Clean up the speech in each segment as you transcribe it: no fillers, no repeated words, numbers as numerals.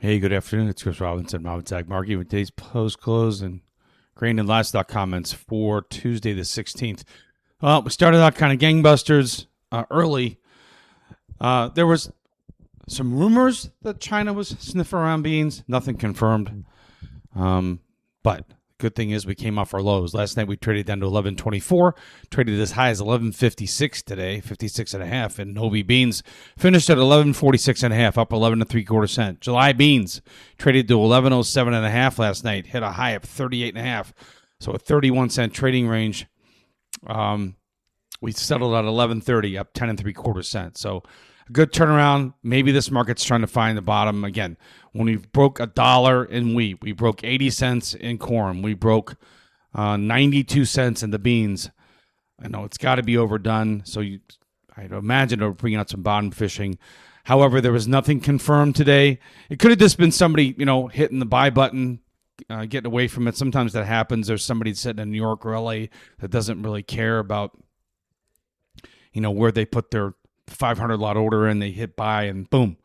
Hey, good afternoon. It's Chris Robinson, Robin's Ag Market with today's post-close and grain and livestock comments for Tuesday the 16th. Well, we started out kind of gangbusters early. There was some rumors that China was sniffing around beans. Nothing confirmed. But good thing is we came off our lows. Last night we traded down to 11.24, traded as high as 11.56 today, 56 and a half. And Novi beans finished at 11.46 and a half, up 11 and 3/4 cents. July beans traded to 11.07 and a half last night, hit a high of 38 and a half. So a 31-cent trading range. We settled at 11.30, up 10 and 3/4 cents. So a good turnaround. Maybe this market's trying to find the bottom again. When we broke $1 in wheat, we broke 80 cents in corn, we broke 92 cents in the beans. I know it's got to be overdone, so I'd imagine they're bringing out some bottom fishing. However, there was nothing confirmed today. It could have just been somebody, hitting the buy button, getting away from it. Sometimes that happens. There's somebody sitting in New York or LA that doesn't really care about, where they put their 500 lot order in. They hit buy and boom.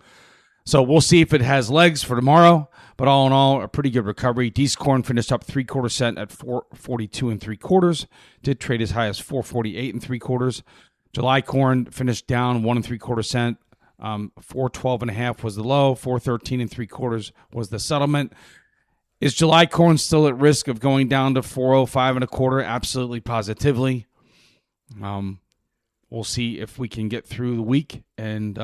So we'll see if it has legs for tomorrow. But all in all, a pretty good recovery. Dees corn finished up 3/4 cent at 4.42 and 3/4. Did trade as high as 4.48 and 3/4. July corn finished down 1 and 3/4 cent. 4.12 and a half was the low. 4.13 and 3/4 was the settlement. Is July corn still at risk of going down to 4.05 and a quarter? Absolutely, positively. We'll see if we can get through the week and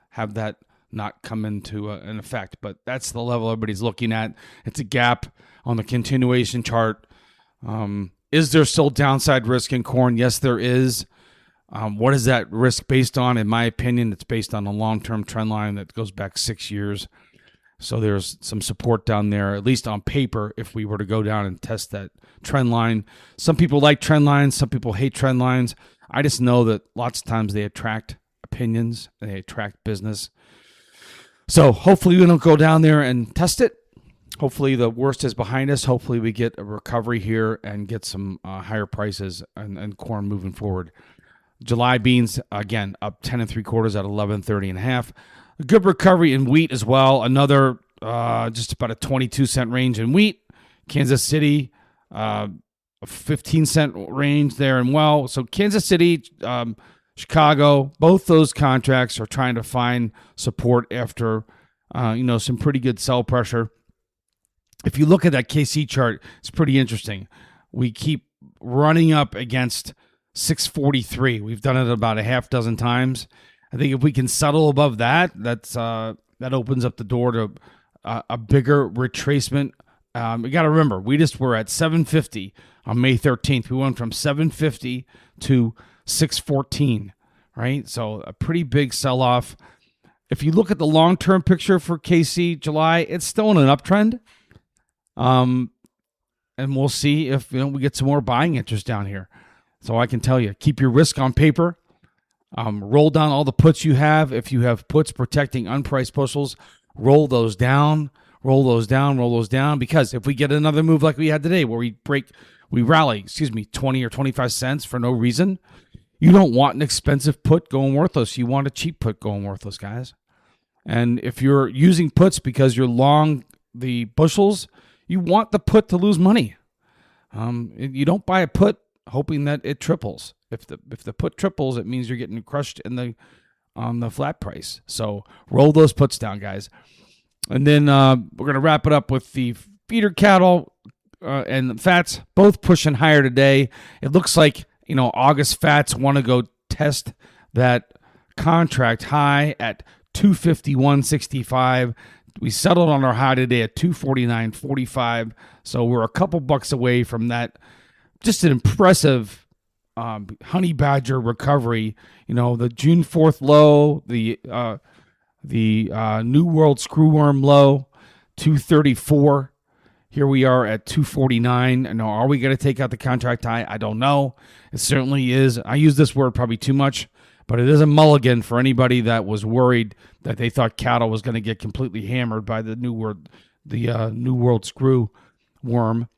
have that not come into an effect. But that's the level everybody's looking at. It's a gap on the continuation chart. Is there still downside risk in corn? Yes, there is. What is that risk based on? In my opinion, it's based on a long-term trend line that goes back 6 years. So there's some support down there, at least on paper, if we were to go down and test that trend line. Some people like trend lines. Some people hate trend lines. I just know that lots of times they attract opinions. They attract business. So hopefully we don't go down there and test it. Hopefully the worst is behind us. Hopefully we get a recovery here and get some higher prices and corn moving forward. July beans, again, up 10 and 3/4 at 11.30 and a half. A good recovery in wheat as well. Another just about a 22 cent range in wheat. Kansas City, a 15 cent range there and well. So Kansas City, Chicago, both those contracts are trying to find support after, some pretty good sell pressure. If you look at that KC chart, it's pretty interesting. We keep running up against 643. We've done it about a half dozen times. I think if we can settle above that, that opens up the door to a bigger retracement. We got to remember, we just were at 750 on May 13th. We went from 750 to 614, right? So a pretty big sell-off. If you look at the long-term picture for KC July, it's still in an uptrend. And we'll see if we get some more buying interest down here. So I can tell you, keep your risk on paper. Roll down all the puts you have. If you have puts protecting unpriced bushels, roll those down, because if we get another move like we had today where we rally 20 or 25 cents for no reason, you don't want an expensive put going worthless. You want a cheap put going worthless, guys. And if you're using puts because you're long the bushels, you want the put to lose money. You don't buy a put hoping that it triples. If the put triples, it means you're getting crushed in the flat price. So roll those puts down, guys. And then we're going to wrap it up with the feeder cattle and fats, both pushing higher today. It looks like August fats want to go test that contract high at 251.65. We settled on our high today at 249.45. So we're a couple bucks away from that. Just an impressive honey badger recovery. The June 4th low, the New World screwworm low, 234. Here we are at 249. Now, are we going to take out the contract high? I don't know. It certainly is. I use this word probably too much, but it is a mulligan for anybody that was worried that they thought cattle was going to get completely hammered by the New World screw worm.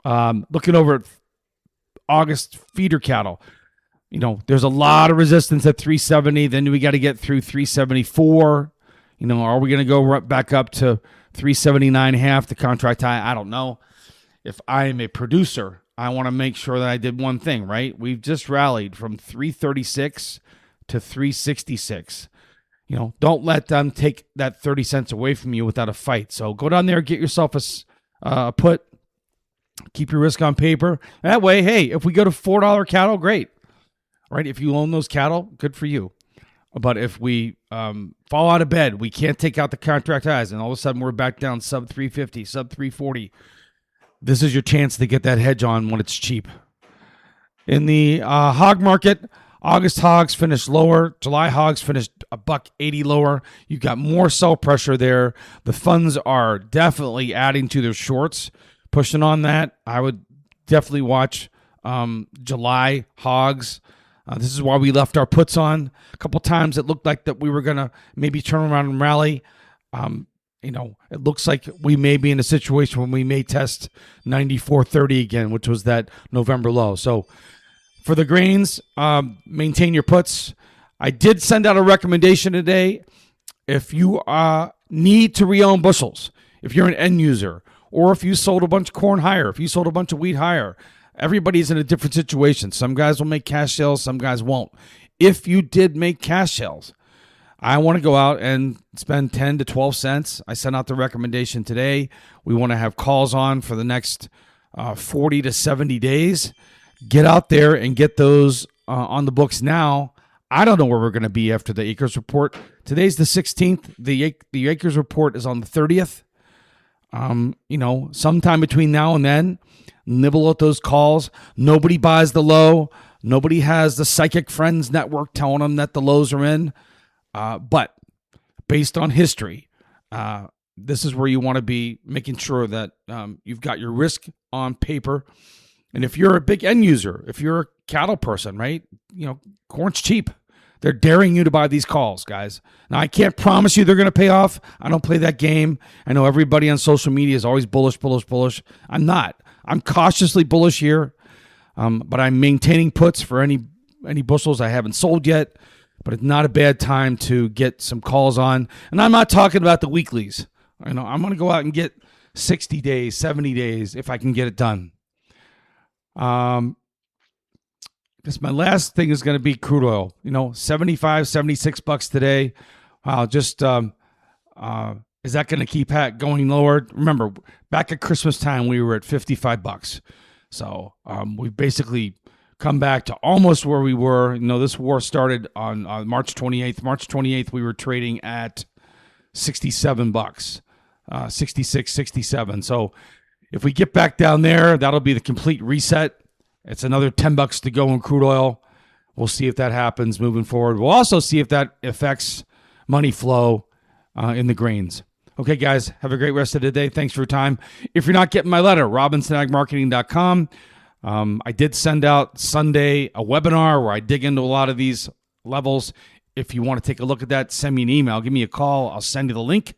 Looking over at August feeder cattle, there's a lot of resistance at 370. Then we got to get through 374. Are we going to go back up to 379.5, the contract high? I don't know. If I am a producer, I want to make sure that I did one thing, right? We've just rallied from 336 to 366. Don't let them take that 30 cents away from you without a fight. So go down there, get yourself a put, keep your risk on paper. That way, hey, if we go to $4 cattle, great, right? If you own those cattle, good for you. But if we fall out of bed, we can't take out the contract highs, and all of a sudden we're back down sub 350, sub 340. This is your chance to get that hedge on when it's cheap. In the hog market, August hogs finished lower. July hogs finished $1.80 lower. You've got more sell pressure there. The funds are definitely adding to their shorts, pushing on that. I would definitely watch July hogs. This is why we left our puts on. A couple times it looked like that we were going to maybe turn around and rally. It looks like we may be in a situation when we may test 94.30 again, which was that November low. So for the grains, maintain your puts. I did send out a recommendation today. If you need to re-own bushels, if you're an end user, or if you sold a bunch of corn higher, if you sold a bunch of wheat higher, everybody's in a different situation. Some guys will make cash sales, some guys won't. If you did make cash sales, I want to go out and spend 10 to 12 cents. I sent out the recommendation today. We want to have calls on for the next 40 to 70 days. Get out there and get those on the books now. I don't know where we're going to be after the acres report. Today's the 16th. The acres report is on the 30th. Sometime between now and then, nibble at those calls. Nobody buys the low. Nobody has the psychic friends network telling them that the lows are in. But based on history, this is where you want to be, making sure that you've got your risk on paper. And if you're a big end user, if you're a cattle person, right, corn's cheap. They're daring you to buy these calls, guys. Now, I can't promise you they're going to pay off. I don't play that game. I know everybody on social media is always bullish. I'm not. I'm cautiously bullish here, but I'm maintaining puts for any bushels I haven't sold yet. But it's not a bad time to get some calls on. And I'm not talking about the weeklies. I'm going to go out and get 60 days, 70 days if I can get it done. I guess my last thing is going to be crude oil. $75, $76 today. Is that going to keep going lower? Remember, back at Christmas time, we were at $55. So we basically come back to almost where we were. This war started on March 28th. March 28th, we were trading at $67, 66, 67. So if we get back down there, that'll be the complete reset. It's another $10 to go in crude oil. We'll see if that happens moving forward. We'll also see if that affects money flow in the grains. Okay, guys, have a great rest of the day. Thanks for your time. If you're not getting my letter, robinsonagmarketing.com. I did send out Sunday a webinar where I dig into a lot of these levels. If you want to take a look at that, send me an email. Give me a call. I'll send you the link.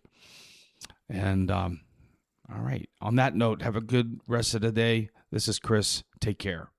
And all right, on that note, have a good rest of the day. This is Chris. Take care.